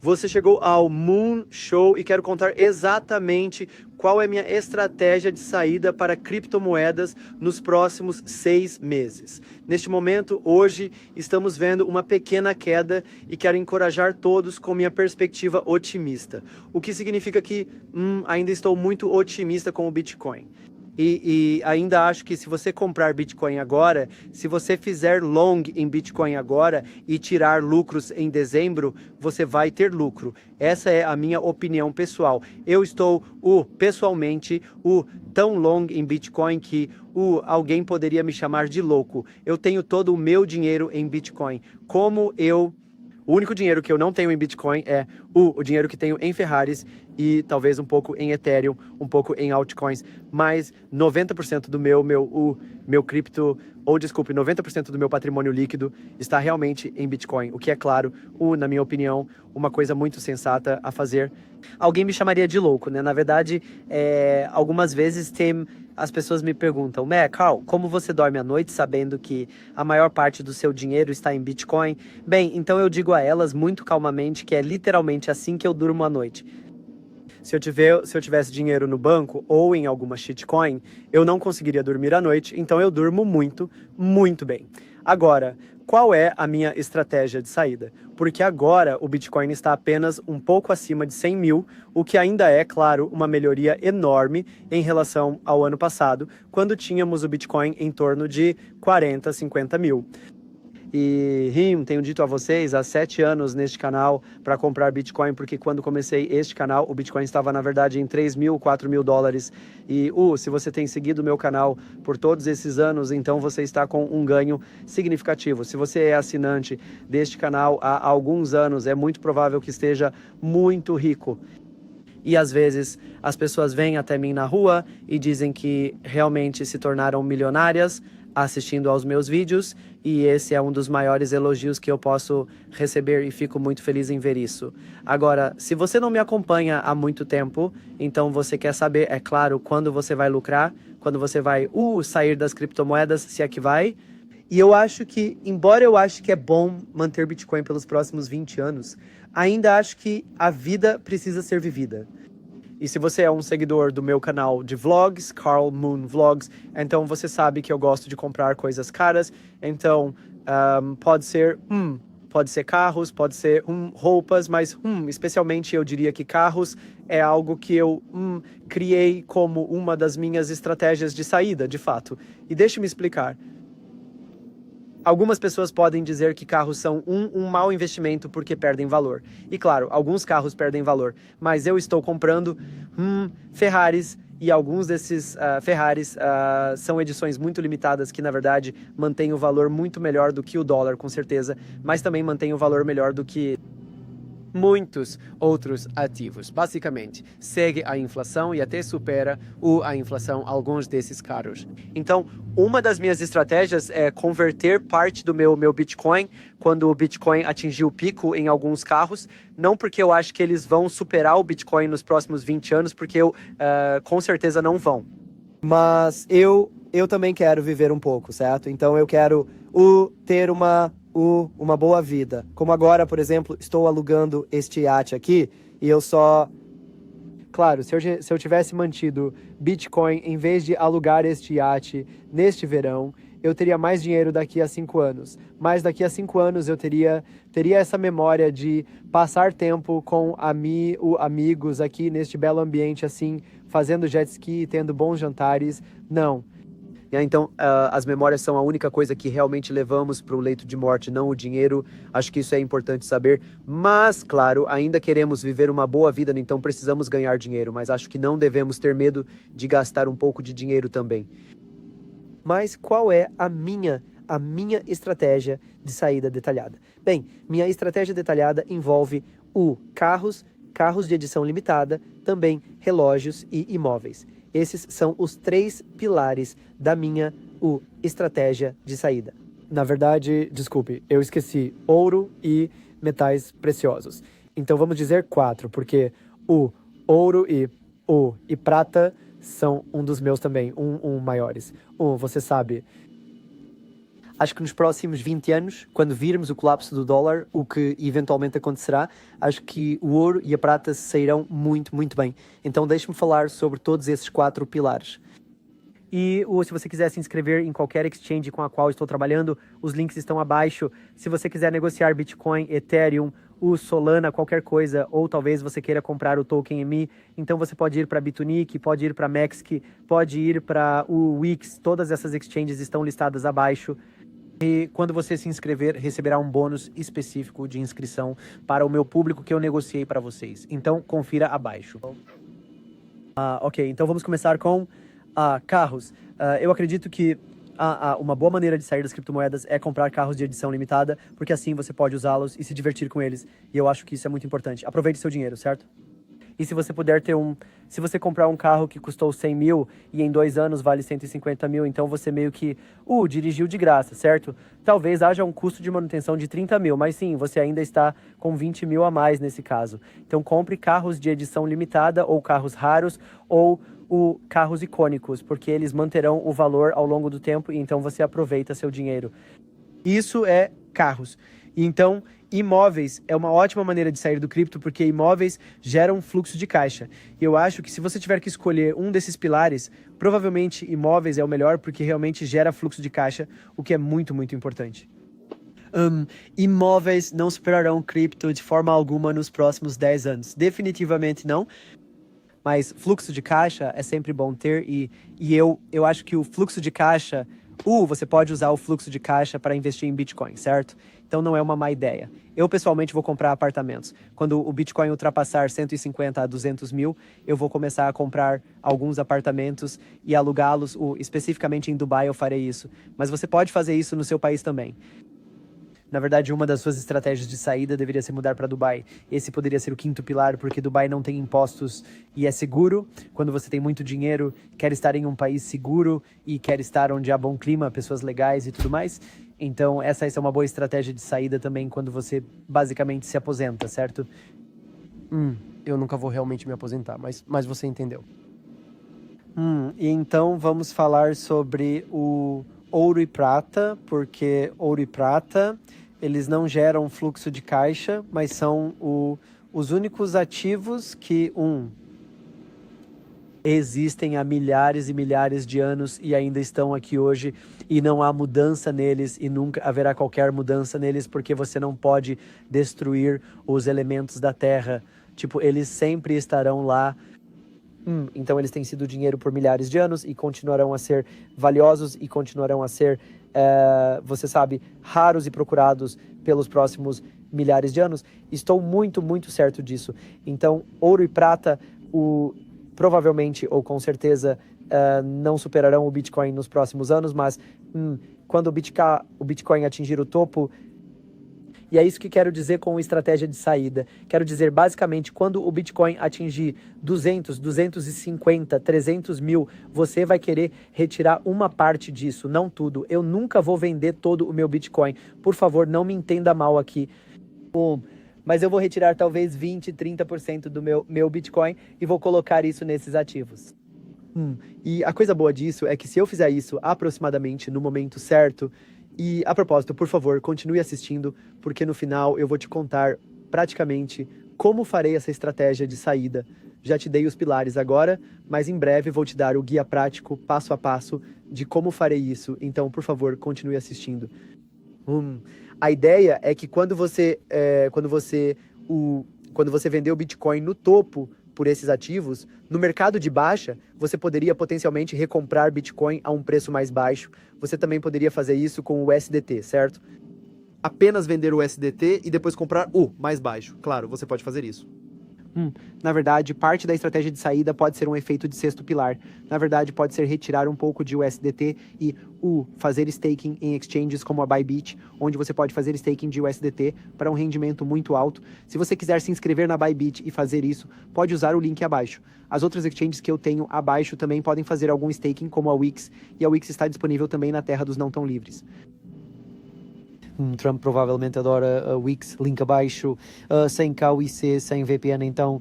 Você chegou ao Moon Show e quero contar exatamente qual é a minha estratégia de saída para criptomoedas nos próximos 6 meses. Neste momento, hoje, estamos vendo uma pequena queda e quero encorajar todos com minha perspectiva otimista. O que significa que ainda estou muito otimista com o Bitcoin. E ainda acho que se você comprar Bitcoin agora, se você fizer long em Bitcoin agora e tirar lucros em dezembro, você vai ter lucro. Essa é a minha opinião pessoal. Eu estou, pessoalmente, tão long em Bitcoin que alguém poderia me chamar de louco. Eu tenho todo o meu dinheiro em Bitcoin. O único dinheiro que eu não tenho em Bitcoin é o dinheiro que tenho em Ferraris e talvez um pouco em Ethereum, um pouco em altcoins, mas 90% do meu cripto, ou desculpe, 90% do meu patrimônio líquido está realmente em Bitcoin, o que é claro, na minha opinião, uma coisa muito sensata a fazer. Alguém me chamaria de louco, né? Na verdade, algumas vezes as pessoas me perguntam, Carl, como você dorme à noite sabendo que a maior parte do seu dinheiro está em Bitcoin? Bem, então eu digo a elas muito calmamente que é literalmente assim que eu durmo à noite. Se eu tivesse dinheiro no banco ou em alguma shitcoin, eu não conseguiria dormir à noite, então eu durmo muito, muito bem. Agora, qual é a minha estratégia de saída? Porque agora o Bitcoin está apenas um pouco acima de 100 mil, o que ainda é, claro, uma melhoria enorme em relação ao ano passado, quando tínhamos o Bitcoin em torno de 40, 50 mil. E tenho dito a vocês há 7 anos neste canal para comprar Bitcoin, porque quando comecei este canal, o Bitcoin estava na verdade em 3 mil, 4 mil dólares. E se você tem seguido o meu canal por todos esses anos, então você está com um ganho significativo. Se você é assinante deste canal há alguns anos, é muito provável que esteja muito rico. E às vezes as pessoas vêm até mim na rua e dizem que realmente se tornaram milionárias assistindo aos meus vídeos, e esse é um dos maiores elogios que eu posso receber e fico muito feliz em ver isso. Agora, se você não me acompanha há muito tempo, então você quer saber, é claro, quando você vai lucrar, quando você vai sair das criptomoedas, se é que vai. E eu acho que, embora eu ache que é bom manter Bitcoin pelos próximos 20 anos, ainda acho que a vida precisa ser vivida. E se você é um seguidor do meu canal de vlogs, Carl Moon Vlogs, então você sabe que eu gosto de comprar coisas caras. Então, pode ser carros, pode ser roupas, mas especialmente eu diria que carros é algo que eu criei como uma das minhas estratégias de saída, de fato. E deixe-me explicar. Algumas pessoas podem dizer que carros são um mau investimento porque perdem valor. E claro, alguns carros perdem valor, mas eu estou comprando Ferraris, e alguns desses Ferraris são edições muito limitadas que, na verdade, mantêm o valor muito melhor do que o dólar, com certeza, mas também mantêm o valor melhor do que muitos outros ativos. Basicamente, segue a inflação e até supera a inflação alguns desses carros. Então, uma das minhas estratégias é converter parte do meu Bitcoin quando o Bitcoin atingir o pico em alguns carros, não porque eu acho que eles vão superar o Bitcoin nos próximos 20 anos, porque com certeza não vão. Mas eu também quero viver um pouco, certo? Então eu quero ter uma boa vida. Como agora, por exemplo, estou alugando este iate aqui e eu só... Claro, se eu tivesse mantido Bitcoin em vez de alugar este iate neste verão, eu teria mais dinheiro daqui a 5 anos. Mas daqui a 5 anos eu teria essa memória de passar tempo com amigos aqui neste belo ambiente, assim, fazendo jet ski, tendo bons jantares. Não. Então, as memórias são a única coisa que realmente levamos para o leito de morte, não o dinheiro. Acho que isso é importante saber. Mas, claro, ainda queremos viver uma boa vida, então precisamos ganhar dinheiro. Mas acho que não devemos ter medo de gastar um pouco de dinheiro também. Mas qual é a minha estratégia de saída detalhada? Bem, minha estratégia detalhada envolve carros de edição limitada, também relógios e imóveis. Esses são os 3 pilares da minha estratégia de saída. Na verdade, desculpe, eu esqueci ouro e metais preciosos. Então vamos dizer 4, porque o ouro e prata são um dos meus também, maiores. Você sabe. Acho que nos próximos 20 anos, quando virmos o colapso do dólar, o que eventualmente acontecerá, acho que o ouro e a prata sairão muito, muito bem. Então deixe-me falar sobre todos esses 4 pilares. E se você quiser se inscrever em qualquer exchange com a qual estou trabalhando, os links estão abaixo. Se você quiser negociar Bitcoin, Ethereum, o Solana, qualquer coisa, ou talvez você queira comprar o token EMI, então você pode ir para Bitunic, pode ir para Mexic, pode ir para o Wix, todas essas exchanges estão listadas abaixo. E quando você se inscrever, receberá um bônus específico de inscrição para o meu público que eu negociei para vocês. Então, confira abaixo. Ok, então vamos começar com carros. Eu acredito que uma boa maneira de sair das criptomoedas é comprar carros de edição limitada, porque assim você pode usá-los e se divertir com eles. E eu acho que isso é muito importante. Aproveite seu dinheiro, certo? E se você puder ter se você comprar um carro que custou 100 mil e em 2 anos vale 150 mil, então você meio que, dirigiu de graça, certo? Talvez haja um custo de manutenção de 30 mil, mas sim, você ainda está com 20 mil a mais nesse caso. Então compre carros de edição limitada ou carros raros ou carros icônicos, porque eles manterão o valor ao longo do tempo e então você aproveita seu dinheiro. Isso é carros. Então, imóveis é uma ótima maneira de sair do cripto, porque imóveis geram fluxo de caixa. E eu acho que se você tiver que escolher um desses pilares, provavelmente imóveis é o melhor, porque realmente gera fluxo de caixa, o que é muito, muito importante. Imóveis não superarão cripto de forma alguma nos próximos 10 anos. Definitivamente não. Mas fluxo de caixa é sempre bom ter e eu acho que o fluxo de caixa, você pode usar o fluxo de caixa para investir em Bitcoin, certo? Então não é uma má ideia. Eu pessoalmente vou comprar apartamentos. Quando o Bitcoin ultrapassar 150 a 200 mil, eu vou começar a comprar alguns apartamentos e alugá-los, especificamente em Dubai eu farei isso. Mas você pode fazer isso no seu país também. Na verdade, uma das suas estratégias de saída deveria ser mudar para Dubai. Esse poderia ser o 5º pilar, porque Dubai não tem impostos e é seguro. Quando você tem muito dinheiro, quer estar em um país seguro e quer estar onde há bom clima, pessoas legais e tudo mais. Então, essa é uma boa estratégia de saída também quando você basicamente se aposenta, certo? Eu nunca vou realmente me aposentar, mas você entendeu. E então vamos falar sobre o ouro e prata, porque ouro e prata, eles não geram fluxo de caixa, mas são os únicos ativos que, existem há milhares e milhares de anos e ainda estão aqui hoje e não há mudança neles e nunca haverá qualquer mudança neles, porque você não pode destruir os elementos da terra. Tipo, eles sempre estarão lá. Então eles têm sido dinheiro por milhares de anos e continuarão a ser valiosos e continuarão a ser, você sabe, raros e procurados pelos próximos milhares de anos. Estou muito, muito certo disso. Então, ouro e prata, provavelmente ou com certeza não superarão o Bitcoin nos próximos anos, mas quando o Bitcoin atingir o topo. E é isso que quero dizer com estratégia de saída. Quero dizer, basicamente, quando o Bitcoin atingir 200, 250, 300 mil, você vai querer retirar uma parte disso, não tudo. Eu nunca vou vender todo o meu Bitcoin. Por favor, não me entenda mal aqui. Mas eu vou retirar talvez 20, 30% do meu Bitcoin e vou colocar isso nesses ativos. E a coisa boa disso é que se eu fizer isso aproximadamente no momento certo. E, a propósito, por favor, continue assistindo, porque no final eu vou te contar praticamente como farei essa estratégia de saída. Já te dei os pilares agora, mas em breve vou te dar o guia prático, passo a passo, de como farei isso. Então, por favor, continue assistindo. A ideia é que quando você vender o Bitcoin no topo por esses ativos, no mercado de baixa, você poderia potencialmente recomprar Bitcoin a um preço mais baixo. Você também poderia fazer isso com o USDT, certo? Apenas vender o USDT e depois comprar o mais baixo. Claro, você pode fazer isso. Na verdade, parte da estratégia de saída pode ser um efeito de sexto pilar. Na verdade, pode ser retirar um pouco de USDT e fazer staking em exchanges como a Bybit, onde você pode fazer staking de USDT para um rendimento muito alto. Se você quiser se inscrever na Bybit e fazer isso, pode usar o link abaixo. As outras exchanges que eu tenho abaixo também podem fazer algum staking, como a Wix, e a Wix está disponível também na terra dos não tão livres. Trump provavelmente adora a Wix, link abaixo, sem KYC, sem VPN, então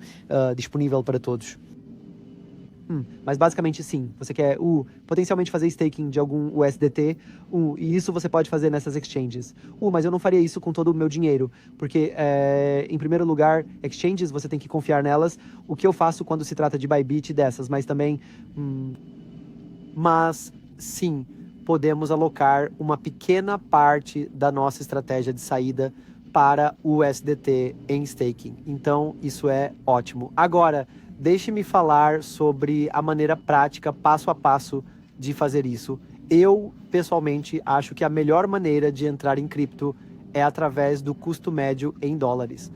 disponível para todos. Mas basicamente sim, você quer potencialmente fazer staking de algum USDT, e isso você pode fazer nessas exchanges. Mas eu não faria isso com todo o meu dinheiro, porque em primeiro lugar, exchanges você tem que confiar nelas, o que eu faço quando se trata de Bybit e dessas, mas também, mas sim, podemos alocar uma pequena parte da nossa estratégia de saída para o USDT em staking. Então, isso é ótimo. Agora, deixe-me falar sobre a maneira prática, passo a passo, de fazer isso. Eu, pessoalmente, acho que a melhor maneira de entrar em cripto é através do custo médio em dólares.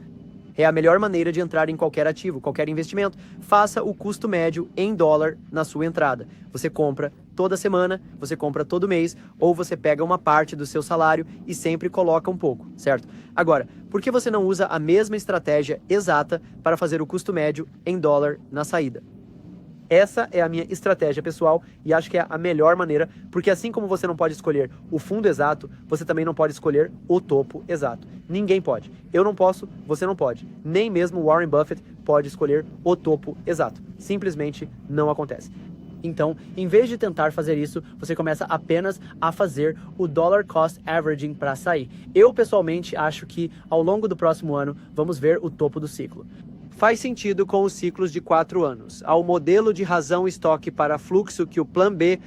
É a melhor maneira de entrar em qualquer ativo, qualquer investimento. Faça o custo médio em dólar na sua entrada. Você compra toda semana, você compra todo mês, ou você pega uma parte do seu salário e sempre coloca um pouco, certo? Agora, por que você não usa a mesma estratégia exata para fazer o custo médio em dólar na saída? Essa é a minha estratégia pessoal e acho que é a melhor maneira, porque assim como você não pode escolher o fundo exato, você também não pode escolher o topo exato. Ninguém pode. Eu não posso, você não pode. Nem mesmo Warren Buffett pode escolher o topo exato. Simplesmente não acontece. Então, em vez de tentar fazer isso, você começa apenas a fazer o dollar cost averaging para sair. Eu, pessoalmente, acho que ao longo do próximo ano, vamos ver o topo do ciclo. Faz sentido com os ciclos de 4 anos, ao modelo de razão-estoque para fluxo que o Plan B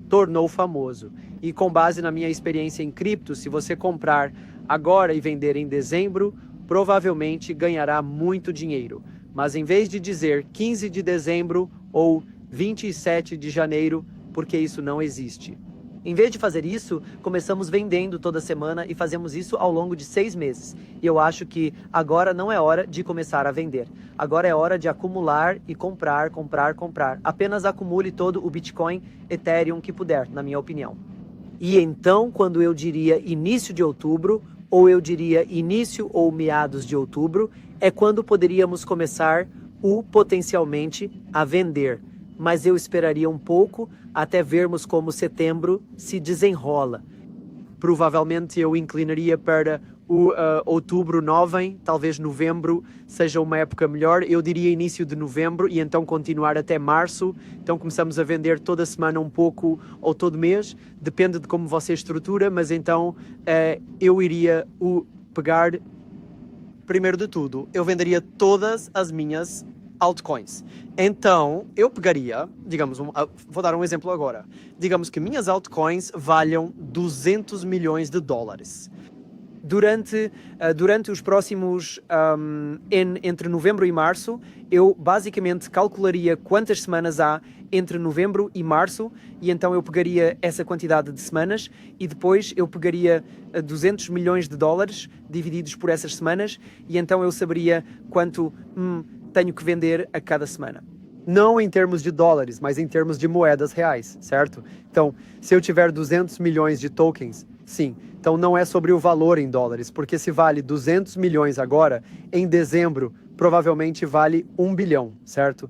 tornou famoso. E com base na minha experiência em cripto, se você comprar agora e vender em dezembro, provavelmente ganhará muito dinheiro. Mas em vez de dizer 15 de dezembro ou 27 de janeiro, porque isso não existe. Em vez de fazer isso, começamos vendendo toda semana e fazemos isso ao longo de 6 meses. E eu acho que agora não é hora de começar a vender. Agora é hora de acumular e comprar, comprar, comprar. Apenas acumule todo o Bitcoin, Ethereum que puder, na minha opinião. E então, quando eu diria início de outubro, ou eu diria início ou meados de outubro, é quando poderíamos começar potencialmente a vender. Mas eu esperaria um pouco até vermos como setembro se desenrola. Provavelmente eu inclinaria para o outubro 9, talvez novembro seja uma época melhor. Eu diria início de novembro e então continuar até março. Então começamos a vender toda semana um pouco ou todo mês, depende de como você estrutura, mas então eu iria pegar, primeiro de tudo, eu venderia todas as minhas altcoins. Então, eu pegaria, digamos, vou dar um exemplo agora. Digamos que minhas altcoins valham 200 milhões de dólares. Durante os próximos, entre novembro e março, eu basicamente calcularia quantas semanas há entre novembro e março, e então eu pegaria essa quantidade de semanas, e depois eu pegaria 200 milhões de dólares divididos por essas semanas, e então eu saberia quanto tenho que vender a cada semana. Não em termos de dólares, mas em termos de moedas reais, certo? Então, se eu tiver 200 milhões de tokens, sim. Então não é sobre o valor em dólares, porque se vale 200 milhões agora, em dezembro, provavelmente vale 1 bilhão, certo?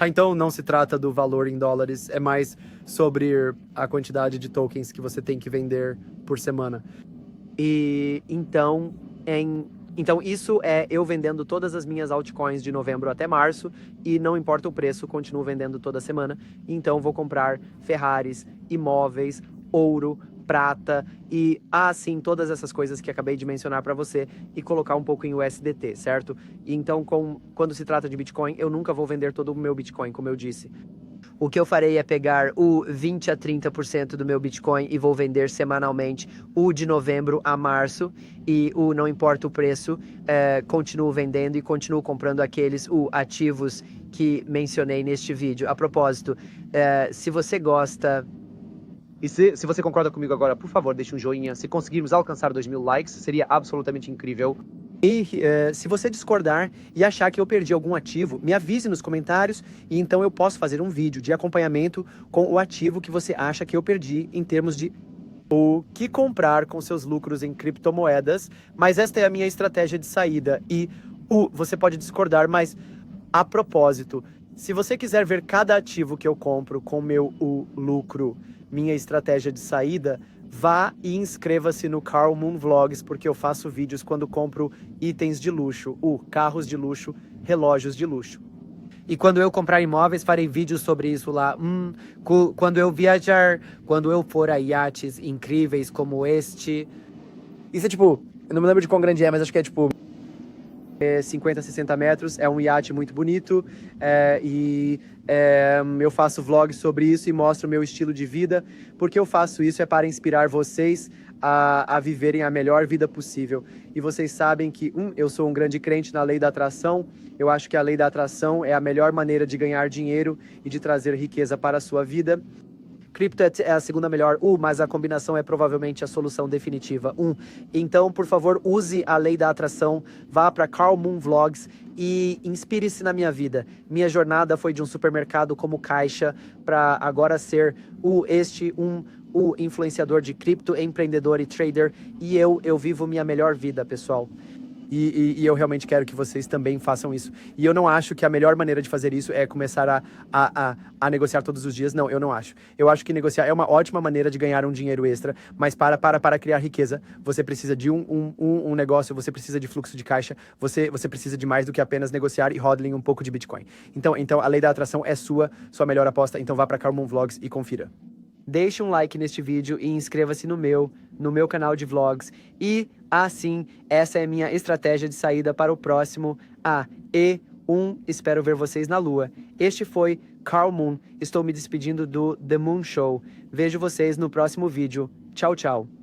Então não se trata do valor em dólares, é mais sobre a quantidade de tokens que você tem que vender por semana. E então, isso é eu vendendo todas as minhas altcoins de novembro até março e não importa o preço, continuo vendendo toda semana. Então vou comprar Ferraris, imóveis, ouro, prata e sim, todas essas coisas que acabei de mencionar para você e colocar um pouco em USDT, certo? E então quando se trata de Bitcoin, eu nunca vou vender todo o meu Bitcoin, como eu disse. O que eu farei é pegar o 20 a 30% do meu Bitcoin e vou vender semanalmente o de novembro a março e não importa o preço, continuo vendendo e continuo comprando aqueles ativos que mencionei neste vídeo. A propósito, se você gosta e se você concorda comigo agora, por favor, deixe um joinha. Se conseguirmos alcançar 2.000 likes, seria absolutamente incrível. E se você discordar e achar que eu perdi algum ativo, me avise nos comentários e então eu posso fazer um vídeo de acompanhamento com o ativo que você acha que eu perdi em termos de o que comprar com seus lucros em criptomoedas. Mas esta é a minha estratégia de saída e você pode discordar, mas a propósito, se você quiser ver cada ativo que eu compro com meu lucro, minha estratégia de saída, vá e inscreva-se no Carl Moon Vlogs, porque eu faço vídeos quando compro itens de luxo, carros de luxo, relógios de luxo. E quando eu comprar imóveis, farei vídeos sobre isso lá. Quando eu viajar, quando eu for a iates incríveis como este. Isso é tipo, eu não me lembro de quão grande é, mas acho que é tipo 50, 60 metros. É um iate muito bonito. Eu faço vlogs sobre isso e mostro o meu estilo de vida. Porque eu faço isso é para inspirar vocês a viverem a melhor vida possível. E vocês sabem que, eu sou um grande crente na lei da atração. Eu acho que a lei da atração é a melhor maneira de ganhar dinheiro e de trazer riqueza para a sua vida. Cripto é a segunda melhor, mas a combinação é provavelmente a solução definitiva. Então, por favor, use a lei da atração, vá para Karl Moon Vlogs e inspire-se na minha vida. Minha jornada foi de um supermercado como caixa para agora ser o influenciador de cripto, empreendedor e trader. E eu vivo minha melhor vida, pessoal. E eu realmente quero que vocês também façam isso. E eu não acho que a melhor maneira de fazer isso é começar a negociar todos os dias. Não, eu não acho. Eu acho que negociar é uma ótima maneira de ganhar um dinheiro extra, mas para criar riqueza, você precisa de um negócio, você precisa de fluxo de caixa, você precisa de mais do que apenas negociar e hodling um pouco de Bitcoin. Então a lei da atração é sua melhor aposta. Então vá para Karl Moon Vlogs e confira. Deixe um like neste vídeo e inscreva-se no meu canal de vlogs. E, assim, essa é a minha estratégia de saída para o próximo Espero ver vocês na Lua. Este foi Karl Moon. Estou me despedindo do The Moon Show. Vejo vocês no próximo vídeo. Tchau, tchau.